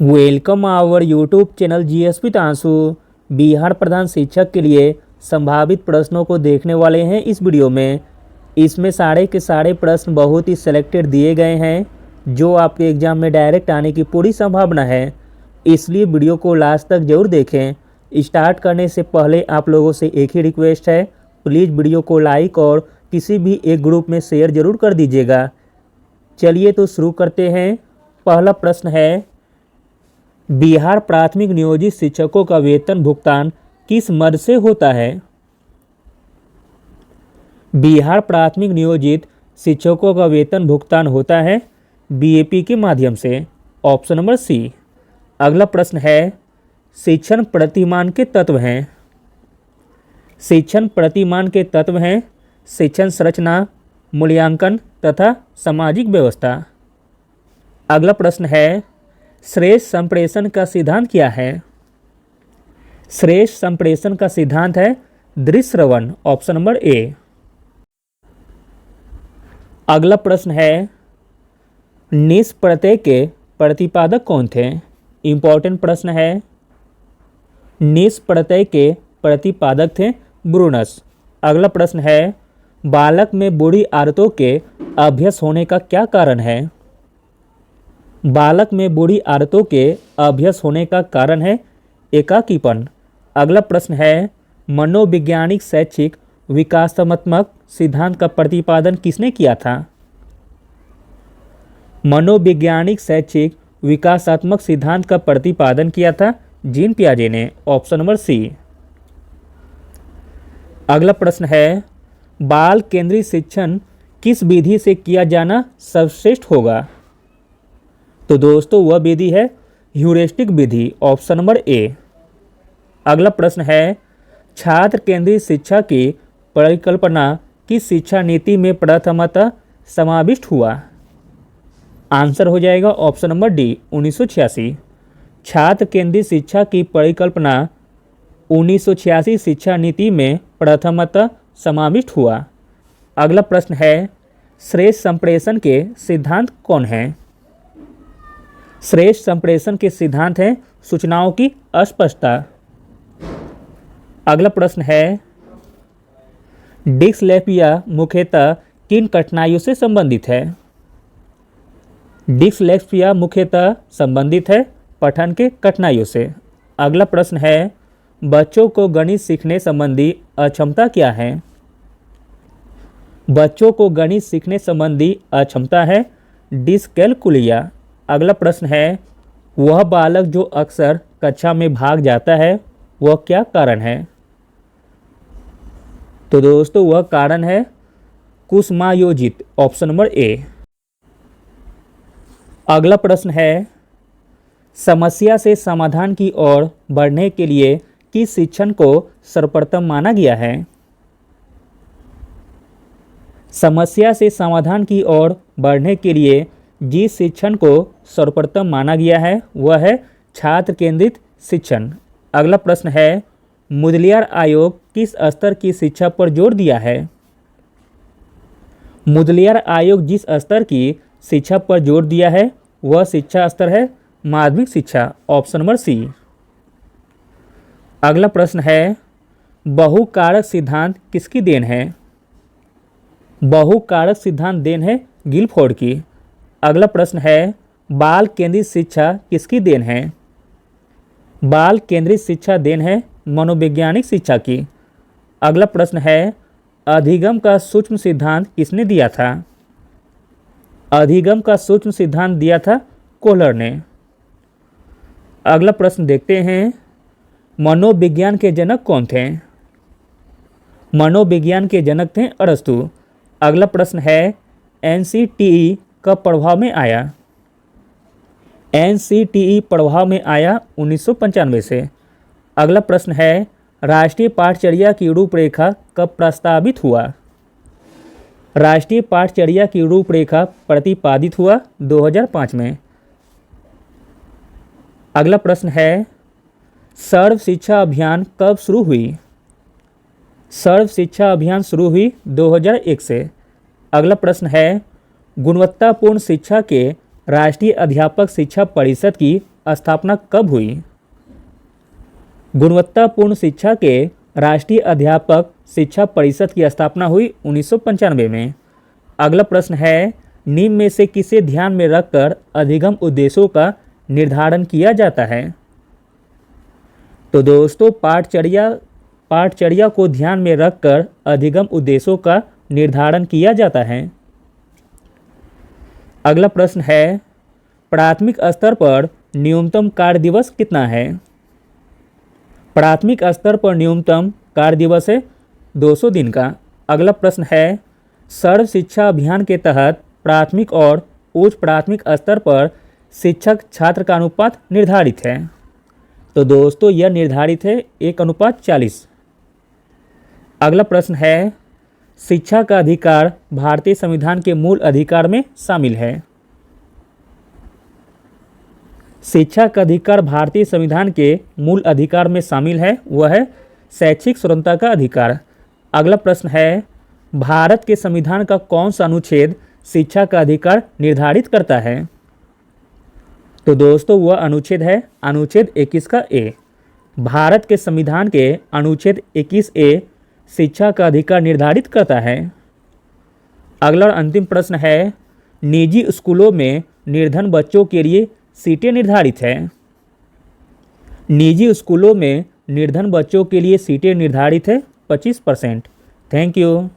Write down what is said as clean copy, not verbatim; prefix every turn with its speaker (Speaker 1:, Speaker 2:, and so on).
Speaker 1: Welcome our YouTube channel GS Pitanshu. Bihar प्रधान शिक्षक के लिए संभावित प्रश्नों को देखने वाले हैं इस वीडियो में। इसमें सारे के सारे प्रश्न बहुत ही सिलेक्टेड दिए गए हैं जो आपके एग्जाम में डायरेक्ट आने की पूरी संभावना है, इसलिए वीडियो को लास्ट तक जरूर देखें। स्टार्ट करने से पहले आप लोगों से एक ही रिक्वेस्ट है, प्लीज़ वीडियो को लाइक और किसी भी एक ग्रुप में शेयर जरूर कर दीजिएगा। चलिए तो शुरू करते हैं। पहला प्रश्न है, बिहार प्राथमिक नियोजित शिक्षकों का वेतन भुगतान किस मद से होता है? बिहार प्राथमिक नियोजित शिक्षकों का वेतन भुगतान होता है बीएपी के माध्यम से। Option number C. अगला प्रश्न है, शिक्षण प्रतिमान के तत्व हैं। शिक्षण प्रतिमान के तत्व हैं शिक्षण संरचना, मूल्यांकन तथा सामाजिक व्यवस्था। अगला प्रश्न है, श्रेष्ठ संप्रेषण का सिद्धांत क्या है? श्रेष्ठ संप्रेषण का सिद्धांत है दृश्य श्रवण। Option number A. अगला प्रश्न है, निस प्रत्यय के प्रतिपादक कौन थे? इंपॉर्टेंट प्रश्न है। निस प्रत्यय के प्रतिपादक थे ब्रूनस। अगला प्रश्न है, बालक में बूढ़ी आदतों के अभ्यस होने का क्या कारण है? बालक में बुरी आदतों के अभ्यस होने का कारण है एकाकीपन। अगला प्रश्न है, मनोवैज्ञानिक शैक्षिक विकासात्मक सिद्धांत का प्रतिपादन किसने किया था? मनोवैज्ञानिक शैक्षिक विकासात्मक सिद्धांत का प्रतिपादन किया था जीन पियाजे ने। Option number C. अगला प्रश्न है, बाल केंद्रित शिक्षण किस विधि से किया जाना सर्वश्रेष्ठ होगा? तो दोस्तों वह विधि है heuristic Vidhi. Option number A. अगला प्रश्न है, छात्र केंद्रित शिक्षा की परिकल्पना किस शिक्षा नीति में प्रथमतः समाविष्ट हुआ? आंसर हो जाएगा ऑप्शन नंबर डी 1986। छात्र केंद्रित शिक्षा की परिकल्पना 1986 शिक्षा नीति में प्रथमतः समाविष्ट हुआ। अगला प्रश्न है, श्रेष्ठ संप्रेषण के सिद्धांत कौन हैं? श्रेष्ठ संप्रेषण के सिद्धांत हैं सूचनाओं की अस्पष्टता। अगला प्रश्न है, डिस्लेक्सिया मुख्यतः किन कठिनाइयों से संबंधित है? डिस्लेक्सिया मुख्यतः संबंधित है पठन के कठिनाइयों से। अगला प्रश्न है, बच्चों को गणित सीखने संबंधी अक्षमता क्या है? बच्चों को गणित सीखने संबंधी अक्षमता है डिस्कैलकुलिया। अगला प्रश्न है, वह बालक जो अक्सर कक्षा में भाग जाता है वह क्या कारण है? तो दोस्तों वह कारण है कुसुमायोजित। Option number A. अगला प्रश्न है, समस्या से समाधान की ओर बढ़ने के लिए किस शिक्षण को सर्वप्रथम माना गया है? समस्या से समाधान की ओर बढ़ने के लिए जिस शिक्षण को सर्वप्रथम माना गया है वह है छात्र केंद्रित शिक्षण। अगला प्रश्न है, मुदलियार आयोग किस स्तर की शिक्षा पर जोर दिया है? मुदलियार आयोग जिस स्तर की शिक्षा पर जोर दिया है वह शिक्षा स्तर है माध्यमिक शिक्षा। Option number C. अगला प्रश्न है, बहुकारक सिद्धांत किसकी देन है? बहुकारक सिद्धांत देन है गिलफोर्ड की। अगला प्रश्न है, बाल केंद्रित शिक्षा किसकी देन है? बाल केंद्रित शिक्षा देन है मनोवैज्ञानिक शिक्षा की। अगला प्रश्न है, अधिगम का सूक्ष्म सिद्धांत किसने दिया था? अधिगम का सूक्ष्म सिद्धांत दिया था कोहलर ने। अगला प्रश्न देखते हैं, मनोविज्ञान के जनक कौन थे? मनोविज्ञान के जनक थे अरस्तु। अगला प्रश्न है, एनसीटीई कब प्रभाव में आया? एनसीटीई प्रभाव में आया 1995 से। अगला प्रश्न है, राष्ट्रीय पाठचर्या की रूपरेखा कब प्रस्तावित हुआ? राष्ट्रीय पाठचर्या की रूपरेखा प्रतिपादित हुआ 2005 में। अगला प्रश्न है, सर्व शिक्षा अभियान कब शुरू हुई? सर्व शिक्षा अभियान शुरू हुई 2001 से। अगला प्रश्न है, गुणवत्तापूर्ण शिक्षा के राष्ट्रीय अध्यापक शिक्षा परिषद की स्थापना कब हुई? गुणवत्तापूर्ण शिक्षा के राष्ट्रीय अध्यापक शिक्षा परिषद की स्थापना हुई 1995 में। अगला प्रश्न है, निम्न में से किसे ध्यान में रखकर अधिगम उद्देश्यों का निर्धारण किया जाता है? तो दोस्तों पाठचर्या को ध्यान में रखकर अधिगम उद्देश्यों का निर्धारण किया जाता है। अगला प्रश्न है, प्राथमिक स्तर पर न्यूनतम कार्य दिवस कितना है? प्राथमिक स्तर पर न्यूनतम कार्य दिवस है 200 दिन का। अगला प्रश्न है, सर्व शिक्षा अभियान के तहत प्राथमिक और उच्च प्राथमिक स्तर पर शिक्षक छात्र का अनुपात निर्धारित है। तो दोस्तों यह निर्धारित है 1:40। अगला प्रश्न है, शिक्षा का अधिकार भारतीय संविधान के मूल अधिकार में शामिल है। शिक्षा का अधिकार भारतीय संविधान के मूल अधिकार में शामिल है, वह है शैक्षिक स्वतंत्रता का अधिकार। अगला प्रश्न है, भारत के संविधान का कौन सा अनुच्छेद शिक्षा का अधिकार निर्धारित करता है? तो दोस्तों वह अनुच्छेद है अनुच्छेद 21 का ए। भारत के संविधान के अनुच्छेद 21 ए शिक्षा का अधिकार निर्धारित करता है। अगला और अंतिम प्रश्न है, निजी स्कूलों में निर्धन बच्चों के लिए सीटें निर्धारित है। निजी स्कूलों में निर्धन बच्चों के लिए सीटें निर्धारित है 25%। Thank you.